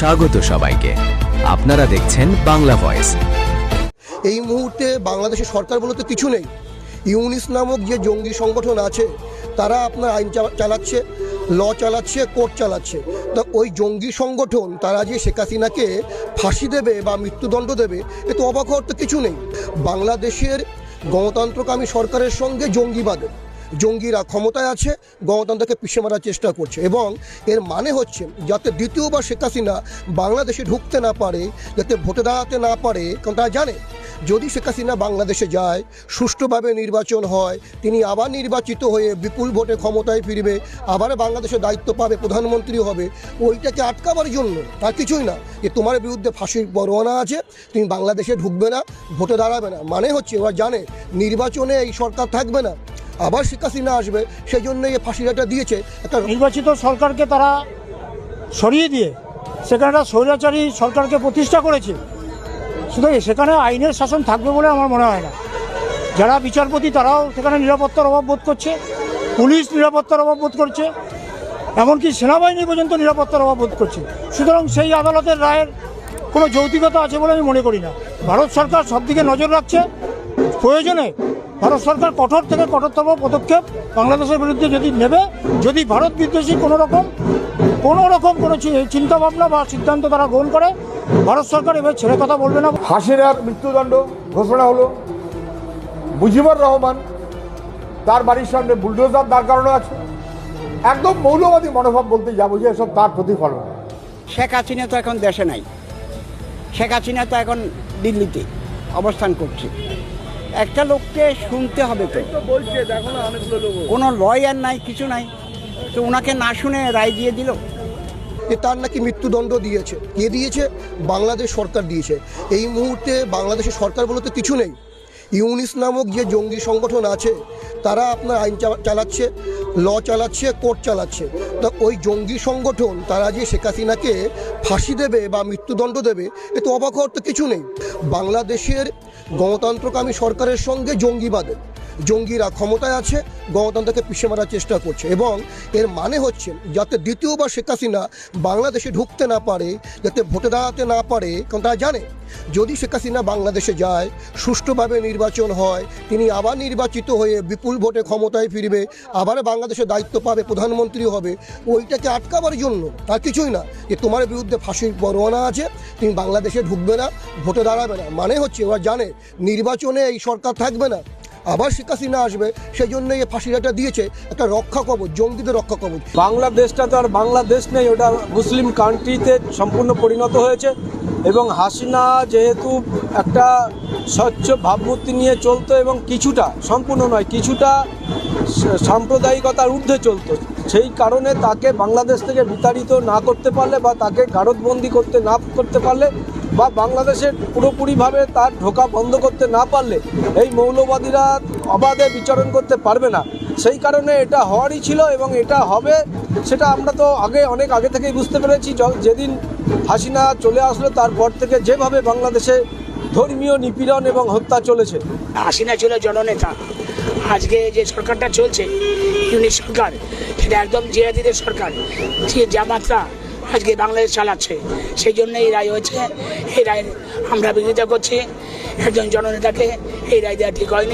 স্বাগত সবাইকে। আপনারা দেখছেন বাংলা ভয়েস। এই মুহূর্তে বাংলাদেশের সরকার বলতে কিছু নেই। ইউনিস নামক যে জঙ্গি সংগঠন আছে তারা আপনার আইন চালাচ্ছে, ল চালাচ্ছে, কোর্ট চালাচ্ছে। তা ওই জঙ্গি সংগঠন তারা যে শেখ হাসিনাকে ফাঁসি দেবে বা মৃত্যুদণ্ড দেবে এ তো অবাক হওয়ার তো কিছু নেই। বাংলাদেশের গণতন্ত্রকামী সরকারের সঙ্গে জঙ্গিরা ক্ষমতায় আছে, গণতন্ত্রকে পিছিয়ে মারার চেষ্টা করছে এবং এর মানে হচ্ছে যাতে দ্বিতীয়বার শেখ হাসিনা বাংলাদেশে ঢুকতে না পারে, যাতে ভোটে দাঁড়াতে না পারে। কারণ তারা জানে যদি শেখ হাসিনা বাংলাদেশে যায়, সুষ্ঠুভাবে নির্বাচন হয়, তিনি আবার নির্বাচিত হয়ে বিপুল ভোটে ক্ষমতায় ফিরবে, আবার বাংলাদেশের দায়িত্ব পাবে, প্রধানমন্ত্রী হবে, ওইটাকে আটকাবার জন্য আর কিছুই না। যে তোমার বিরুদ্ধে ফাঁসির পরোয়ানা আছে, তুমি বাংলাদেশে ঢুকবে না, ভোটে দাঁড়াবে না। মানে হচ্ছে ওরা জানে নির্বাচনে এই সরকার থাকবে না, আবার শেখ হাসিনা আসবে, সেই জন্য এই ফাঁসিটা দিয়েছে। একটা নির্বাচিত সরকারকে তারা সরিয়ে দিয়ে সেখানে একটা স্বৈরাচারী সরকারকে প্রতিষ্ঠা করেছে। শুধু সেখানে আইনের শাসন থাকবে বলে আমার মনে হয় না। যারা বিচারপতি তারাও সেখানে নিরাপত্তার অভাব বোধ করছে, পুলিশ নিরাপত্তার অভাব বোধ করছে, এমনকি সেনাবাহিনী পর্যন্ত নিরাপত্তার অভাব বোধ করছে। সুতরাং সেই আদালতের রায়ের কোনো যৌক্তিকতা আছে বলে আমি মনে করি না। ভারত সরকার সব দিকে নজর রাখছে, প্রয়োজনে ভারত সরকার কঠোর থেকে কঠোরতম পদক্ষেপ বাংলাদেশের বিরুদ্ধে যদি নেবে, যদি ভারত বিদ্বেষী কোনো রকম কোনো চিন্তাভাবনা বা সিদ্ধান্ত তারা গ্রহণ করে, ভারত সরকার এবার ছেড়ে কথা বলবে না। হাসিনার মৃত্যুদণ্ড ঘোষণা হলো। মুজিবুর রহমান তার বাড়ির সামনে বুলডোজার দাঁড় করানো আছে। একদম মৌলবাদী মনোভাব বলতে যাবো যে এসব তার প্রতিফলন। শেখ হাসিনা তো এখন দেশে নাই, শেখ হাসিনা তো এখন দিল্লিতে অবস্থান করছে। একটা লোককে শুনতে হবে, তো কোনো লয়ার নাই, কিছু নাই, তো ওনাকে না শুনে রায় দিয়ে দিল। যে তার নাকি মৃত্যুদণ্ড দিয়েছে, কে দিয়েছে? বাংলাদেশ সরকার দিয়েছে। এই মুহূর্তে বাংলাদেশের সরকার বলতে কিছু নেই। ইউনিস নামক যে জঙ্গি সংগঠন আছে তারা আপনার আইন চালাচ্ছে, ল চালাচ্ছে, কোর্ট চালাচ্ছে। তা ওই জঙ্গি সংগঠন তারা যে শেখ হাসিনাকে ফাঁসি দেবে বা মৃত্যুদণ্ড দেবে এ তো অবাক হওয়ার তো কিছু নেই। বাংলাদেশের গণতন্ত্রকামী সরকারের সঙ্গে জঙ্গিরা ক্ষমতায় আছে, গণতন্ত্রকে পিছিয়ে মারার চেষ্টা করছে এবং এর মানে হচ্ছে যাতে দ্বিতীয়বার শেখ হাসিনা বাংলাদেশে ঢুকতে না পারে, যাতে ভোটে দাঁড়াতে না পারে। কারণ তারা জানে যদি শেখ হাসিনা বাংলাদেশে যায়, সুষ্ঠুভাবে নির্বাচন হয়, তিনি আবার নির্বাচিত হয়ে বিপুল ভোটে ক্ষমতায় ফিরবে, আবার বাংলাদেশের দায়িত্ব পাবে, প্রধানমন্ত্রী হবে, ওইটাকে আটকাবার জন্য আর কিছুই না। যে তোমার বিরুদ্ধে ফাঁসির পরোয়ানা আছে, তুমি বাংলাদেশে ঢুকবে না, ভোটে দাঁড়াবে না। মানে হচ্ছে ওরা জানে নির্বাচনে এই সরকার থাকবে না, আবার শেখ হাসিনা আসবে, সেই জন্য এই ফাঁসিটা দিয়েছে। একটা রক্ষা কবচ, জঙ্গিদের রক্ষা কবচ। বাংলাদেশটা তো আর বাংলাদেশ নেই, ওটা মুসলিম কান্ট্রিতে সম্পূর্ণ পরিণত হয়েছে এবং হাসিনা যেহেতু একটা স্বচ্ছ ভাবমূর্তি নিয়ে চলতো এবং কিছুটা, সম্পূর্ণ নয়, কিছুটা সাম্প্রদায়িকতার ঊর্ধ্বে চলতো, সেই কারণে তাকে বাংলাদেশ থেকে বিতাড়িত না করতে পারলে বা তাকে গারদবন্দি করতে পারলে বা বাংলাদেশের পুরোপুরিভাবে তার ঢোকা বন্ধ করতে না পারলে এই মৌলবাদীরা অবাধে বিচরণ করতে পারবে না। সেই কারণে এটা হওয়ারই ছিল এবং এটা হবে, সেটা আমরা তো অনেক আগে থেকেই বুঝতে পেরেছি। যেদিন হাসিনা চলে আসলো তারপর থেকে যেভাবে বাংলাদেশে ধর্মীয় নিপীড়ন এবং হত্যা চলেছে। হাসিনা ছিল জননেতা, আজকে যে সরকারটা চলছে ইউনিট সরকার, সেটা একদম জিহাদিদের সরকার, যে জামাতরা আজকে বাংলাদেশ চালাচ্ছে। সেই জন্য এই রায় হয়েছে। এই রায় আমরা বিরোধিতা করছি। একজন জননেতাকে এই রায় দেওয়া ঠিক হয়নি।